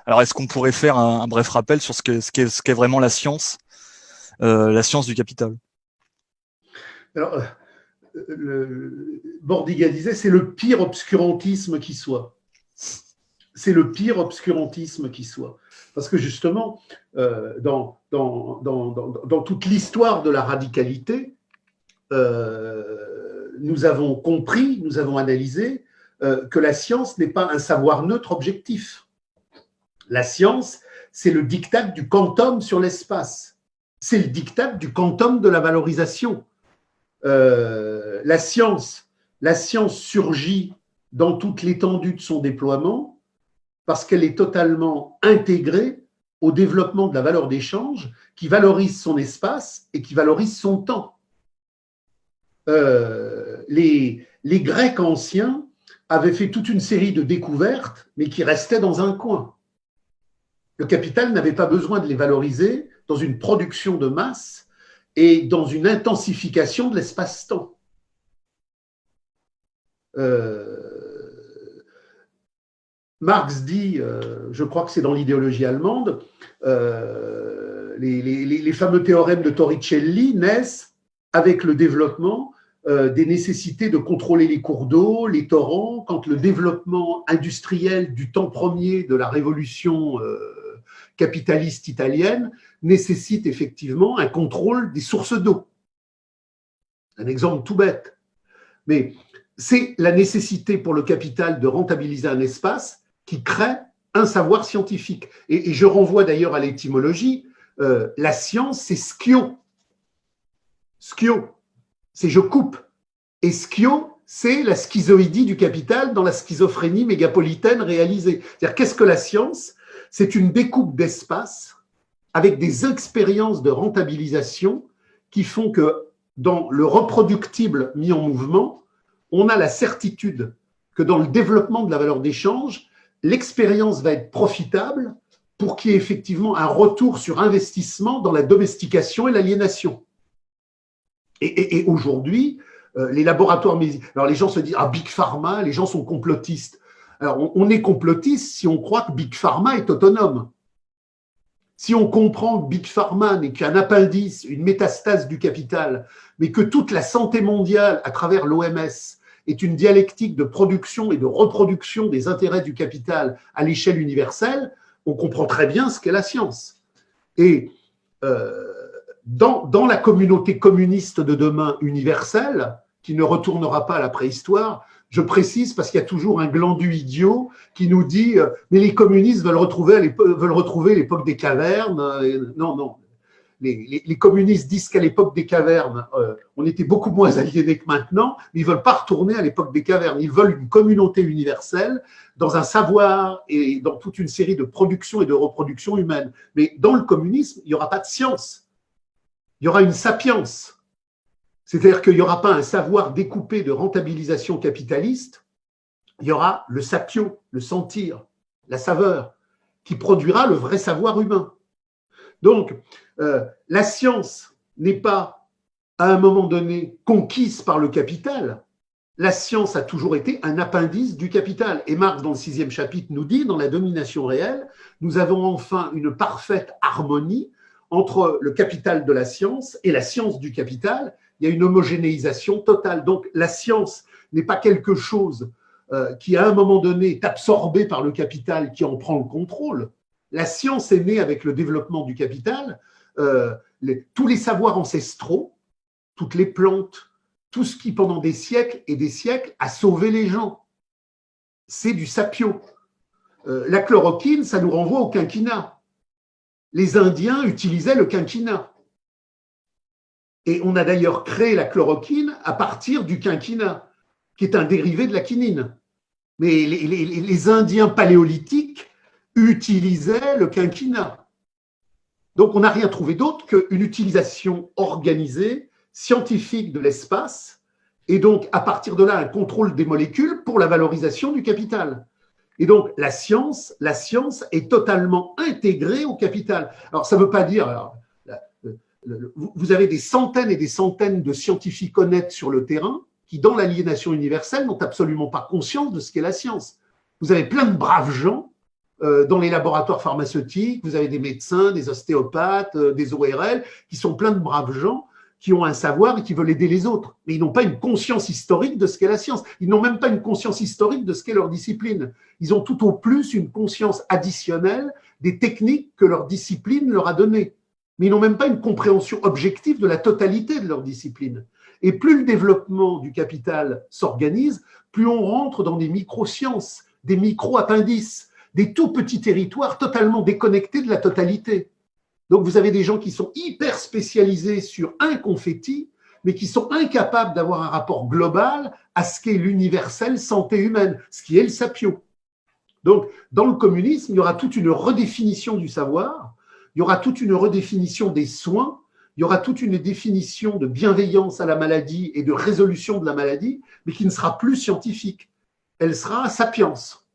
Alors, est-ce qu'on pourrait faire un bref rappel sur ce qu'est vraiment la science du capital? Alors, Bordiga disait, c'est le pire obscurantisme qui soit. C'est le pire obscurantisme qui soit. Parce que justement, dans toute l'histoire de la radicalité, nous avons compris, nous avons analysé que la science n'est pas un savoir neutre objectif. La science, c'est le diktat du quantum sur l'espace. C'est le diktat du quantum de la valorisation. La science surgit dans toute l'étendue de son déploiement parce qu'elle est totalement intégrée au développement de la valeur d'échange qui valorise son espace et qui valorise son temps. Les Grecs anciens avaient fait toute une série de découvertes, mais qui restaient dans un coin. Le capital n'avait pas besoin de les valoriser dans une production de masse et dans une intensification de l'espace-temps. Marx dit, je crois que c'est dans l'idéologie allemande, les fameux théorèmes de Torricelli naissent avec le développement des nécessités de contrôler les cours d'eau, les torrents, quand le développement industriel du temps premier de la révolution capitaliste italienne nécessite effectivement un contrôle des sources d'eau. Un exemple tout bête. Mais c'est la nécessité pour le capital de rentabiliser un espace qui crée un savoir scientifique. Et je renvoie d'ailleurs à l'étymologie. La science, c'est schio. Schio, c'est je coupe. Et schio, c'est la schizoïdie du capital dans la schizophrénie mégapolitaine réalisée. C'est-à-dire, qu'est-ce que la science? C'est une découpe d'espace avec des expériences de rentabilisation qui font que dans le reproductible mis en mouvement, on a la certitude que dans le développement de la valeur d'échange, l'expérience va être profitable pour qu'il y ait effectivement un retour sur investissement dans la domestication et l'aliénation. Et aujourd'hui, les laboratoires médicaux, alors les gens se disent « Ah, Big Pharma, les gens sont complotistes ». Alors, on est complotiste si on croit que Big Pharma est autonome. Si on comprend que Big Pharma n'est qu'un appendice, une métastase du capital, mais que toute la santé mondiale, à travers l'OMS, est une dialectique de production et de reproduction des intérêts du capital à l'échelle universelle, on comprend très bien ce qu'est la science. Et dans la communauté communiste de demain universelle, qui ne retournera pas à la préhistoire, je précise parce qu'il y a toujours un glandu idiot qui nous dit « mais les communistes veulent retrouver l'époque des cavernes ». Non, non. Les communistes disent qu'à l'époque des cavernes, on était beaucoup moins aliénés que maintenant, mais ils ne veulent pas retourner à l'époque des cavernes. Ils veulent une communauté universelle dans un savoir et dans toute une série de productions et de reproductions humaines. Mais dans le communisme, il n'y aura pas de science. Il y aura une sapience. C'est-à-dire qu'il n'y aura pas un savoir découpé de rentabilisation capitaliste, il y aura le sapio, le sentir, la saveur, qui produira le vrai savoir humain. Donc, la science n'est pas, à un moment donné, conquise par le capital. La science a toujours été un appendice du capital. Et Marx, dans le 6e chapitre, nous dit, dans la domination réelle, nous avons enfin une parfaite harmonie entre le capital de la science et la science du capital. Il y a une homogénéisation totale. Donc, la science n'est pas quelque chose qui, à un moment donné, est absorbé par le capital, qui en prend le contrôle. La science est née avec le développement du capital. Tous les savoirs ancestraux, toutes les plantes, tout ce qui, pendant des siècles et des siècles, a sauvé les gens. C'est du sapio. La chloroquine, ça nous renvoie au quinquina. Les Indiens utilisaient le quinquina. Et on a d'ailleurs créé la chloroquine à partir du quinquina, qui est un dérivé de la quinine. Mais les Indiens paléolithiques utilisaient le quinquina. Donc on n'a rien trouvé d'autre qu'une utilisation organisée, scientifique de l'espace, et donc à partir de là un contrôle des molécules pour la valorisation du capital. Et donc la science est totalement intégrée au capital. Alors ça ne veut pas dire... Alors, vous avez des centaines et des centaines de scientifiques honnêtes sur le terrain qui, dans l'aliénation universelle, n'ont absolument pas conscience de ce qu'est la science. Vous avez plein de braves gens dans les laboratoires pharmaceutiques, vous avez des médecins, des ostéopathes, des ORL, qui sont plein de braves gens, qui ont un savoir et qui veulent aider les autres. Mais ils n'ont pas une conscience historique de ce qu'est la science. Ils n'ont même pas une conscience historique de ce qu'est leur discipline. Ils ont tout au plus une conscience additionnelle des techniques que leur discipline leur a données. Mais ils n'ont même pas une compréhension objective de la totalité de leur discipline. Et plus le développement du capital s'organise, plus on rentre dans des microsciences, des micro-appendices, des tout petits territoires totalement déconnectés de la totalité. Donc, vous avez des gens qui sont hyper spécialisés sur un confetti, mais qui sont incapables d'avoir un rapport global à ce qu'est l'universelle santé humaine, ce qui est le sapio. Donc, dans le communisme, il y aura toute une redéfinition du savoir, il y aura toute une redéfinition des soins, il y aura toute une définition de bienveillance à la maladie et de résolution de la maladie, mais qui ne sera plus scientifique. Elle sera sapience.